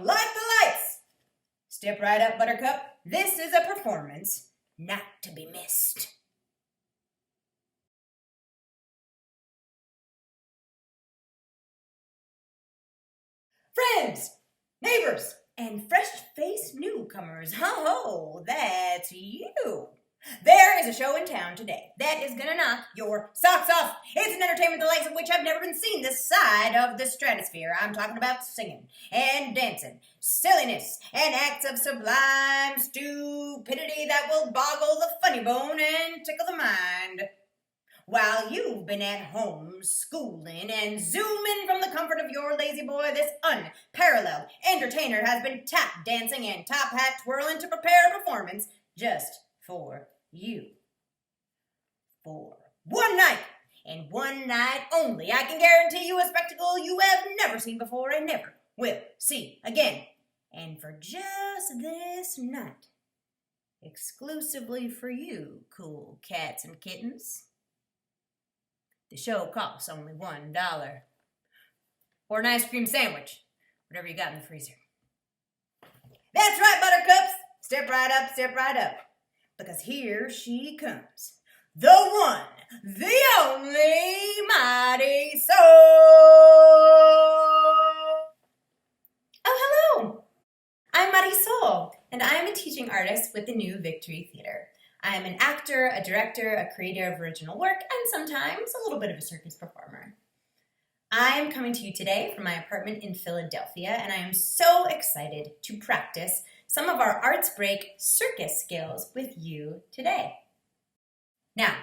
Light the lights! Step right up, Buttercup. This is a performance not to be missed. Friends, neighbors, and fresh-faced newcomers, ho-ho, that's you. There is a show in town today that is gonna knock your socks off. It's an entertainment the likes of which I've never been seen this side of the stratosphere. I'm talking about singing and dancing, silliness, and acts of sublime stupidity that will boggle the funny bone and tickle the mind. While you've been at home schooling and zooming from the comfort of your lazy boy, this unparalleled entertainer has been tap dancing and top hat twirling to prepare a performance just for you. For one night, and one night only, I can guarantee you a spectacle you have never seen before and never will see again. And for just this night, exclusively for you, cool cats and kittens, the show costs only $1. Or an ice cream sandwich, whatever you got in the freezer. That's right, Buttercups! Step right up, step right up. Because here she comes. The one, the only Marisol! Oh, hello! I'm Marisol, and I'm a teaching artist with the New Victory Theater. I'm an actor, a director, a creator of original work, and sometimes a little bit of a circus performer. I'm coming to you today from my apartment in Philadelphia, and I am so excited to practice some of our Arts Break circus skills with you today. Now,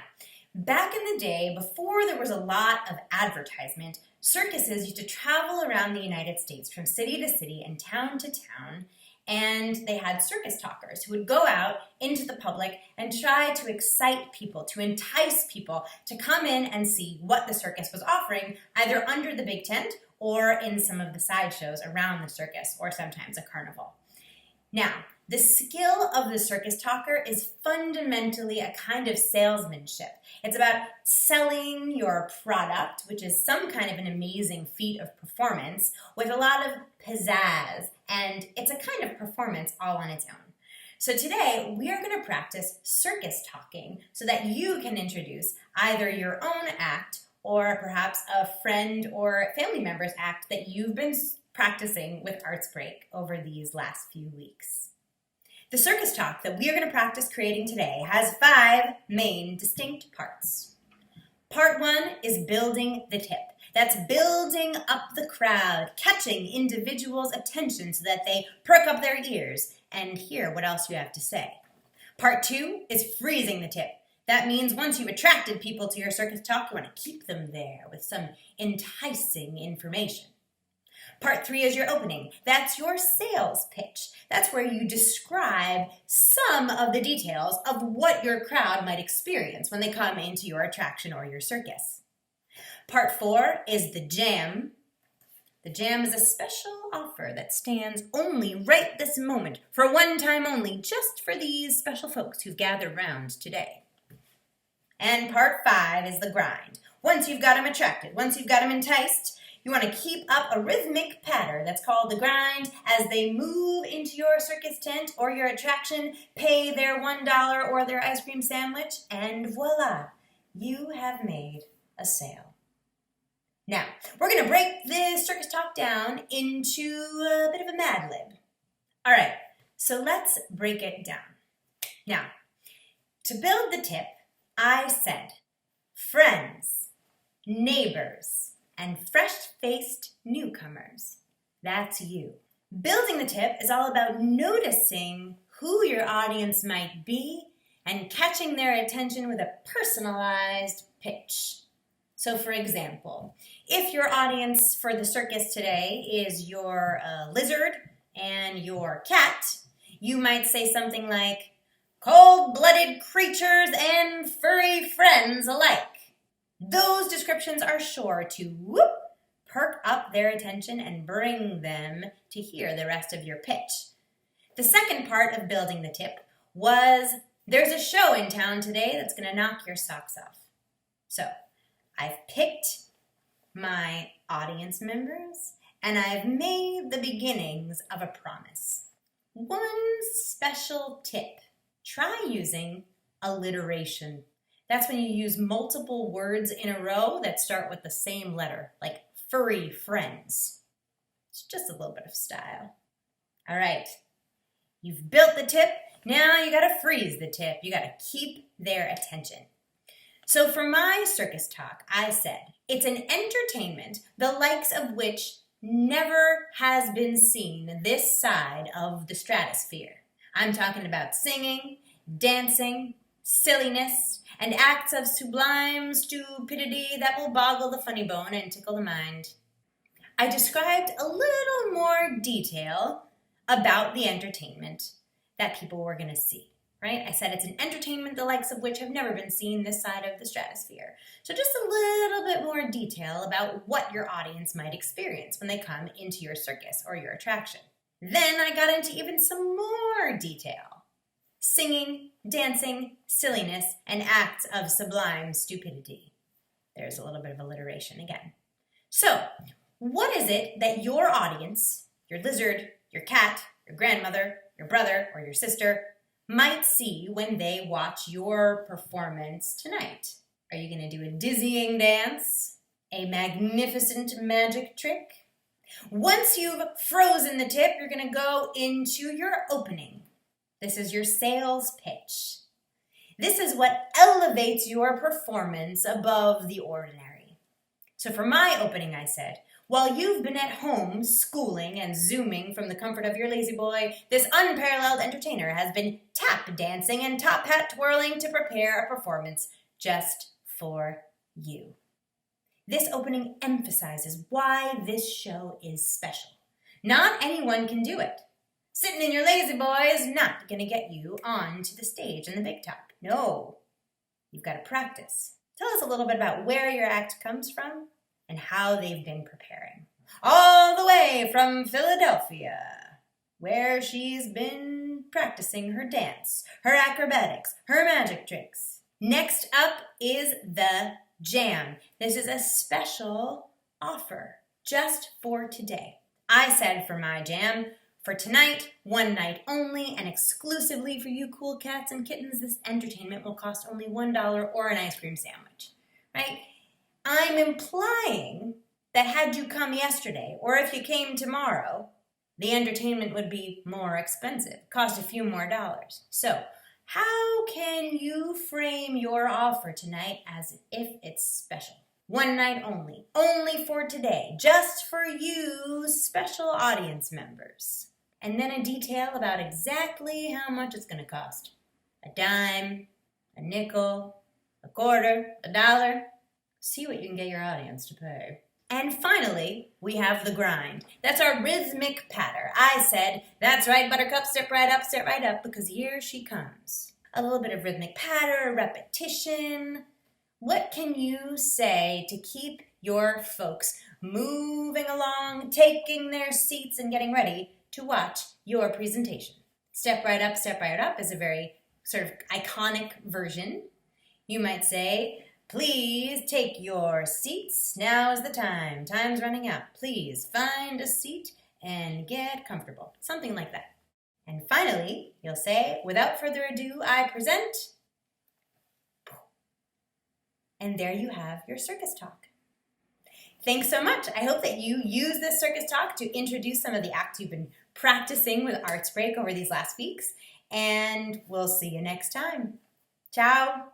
back in the day, before there was a lot of advertisement, circuses used to travel around the United States from city to city and town to town, and they had circus talkers who would go out into the public and try to excite people, to entice people to come in and see what the circus was offering, either under the big tent or in some of the sideshows around the circus, or sometimes a carnival. Now, the skill of the circus talker is fundamentally a kind of salesmanship. It's about selling your product, which is some kind of an amazing feat of performance, with a lot of pizzazz, and it's a kind of performance all on its own. So today, we are going to practice circus talking so that you can introduce either your own act or perhaps a friend or family member's act that you've been practicing with Arts Break over these last few weeks. The circus talk that we are going to practice creating today has 5 main distinct parts. Part 1 is building the tip. That's building up the crowd, catching individuals' attention so that they perk up their ears and hear what else you have to say. Part 2 is freezing the tip. That means once you've attracted people to your circus talk, you want to keep them there with some enticing information. Part 3 is your opening. That's your sales pitch. That's where you describe some of the details of what your crowd might experience when they come into your attraction or your circus. Part 4 is the jam. The jam is a special offer that stands only right this moment, for one time only, just for these special folks who've gathered round today. And Part 5 is the grind. Once you've got them attracted, once you've got them enticed, you want to keep up a rhythmic patter that's called the grind as they move into your circus tent or your attraction, pay their $1 or their ice cream sandwich, and voila, you have made a sale. Now, we're going to break this circus talk down into a bit of a Mad Lib. All right, so let's break it down. Now, to build the tip, I said friends, neighbors, and fresh-faced newcomers. That's you. Building the tip is all about noticing who your audience might be and catching their attention with a personalized pitch. So for example, if your audience for the circus today is your lizard and your cat, you might say something like, cold-blooded creatures and furry friends alike. Those descriptions are sure to perk up their attention and bring them to hear the rest of your pitch. The second part of building the tip was, there's a show in town today that's going to knock your socks off. So I've picked my audience members and I've made the beginnings of a promise. One special tip: try using alliteration. That's when you use multiple words in a row that start with the same letter, like furry friends. It's just a little bit of style. All right, you've built the tip. Now you gotta freeze the tip. You gotta keep their attention. So for my circus talk, I said, it's an entertainment the likes of which never has been seen this side of the stratosphere. I'm talking about singing, dancing, silliness, and acts of sublime stupidity that will boggle the funny bone and tickle the mind. I described a little more detail about the entertainment that people were going to see, right? I said it's an entertainment the likes of which have never been seen this side of the stratosphere. So just a little bit more detail about what your audience might experience when they come into your circus or your attraction. Then I got into even some more detail. Singing, dancing, silliness, and acts of sublime stupidity. There's a little bit of alliteration again. So, what is it that your audience, your lizard, your cat, your grandmother, your brother, or your sister, might see when they watch your performance tonight? Are you going to do a dizzying dance? A magnificent magic trick? Once you've frozen the tip, you're going to go into your opening. This is your sales pitch. This is what elevates your performance above the ordinary. So for my opening, I said, while you've been at home schooling and zooming from the comfort of your lazy boy, this unparalleled entertainer has been tap dancing and top hat twirling to prepare a performance just for you. This opening emphasizes why this show is special. Not anyone can do it. Sitting in your lazy boy is not going to get you onto the stage in the big top. No, you've got to practice. Tell us a little bit about where your act comes from and how they've been preparing. All the way from Philadelphia, where she's been practicing her dance, her acrobatics, her magic tricks. Next up is the jam. This is a special offer just for today. I said for my jam, for tonight, one night only, and exclusively for you cool cats and kittens, this entertainment will cost only $1 or an ice cream sandwich, right? I'm implying that had you come yesterday, or if you came tomorrow, the entertainment would be more expensive, cost a few more dollars. So, how can you frame your offer tonight as if it's special? One night only for today, just for you special audience members. And then a detail about exactly how much it's going to cost. A dime, a nickel, a quarter, a dollar. See what you can get your audience to pay. And finally, we have the grind. That's our rhythmic patter. I said, that's right, Buttercup, step right up, because here she comes. A little bit of rhythmic patter, repetition. What can you say to keep your folks moving along, taking their seats and getting ready to watch your presentation? Step right up is a very sort of iconic version. You might say, please take your seats. Now is the time. Time's running out. Please find a seat and get comfortable. Something like that. And finally, you'll say, without further ado, I present. And there you have your circus talk. Thanks so much. I hope that you use this circus talk to introduce some of the acts you've been practicing with Arts Break over these last weeks. And we'll see you next time. Ciao.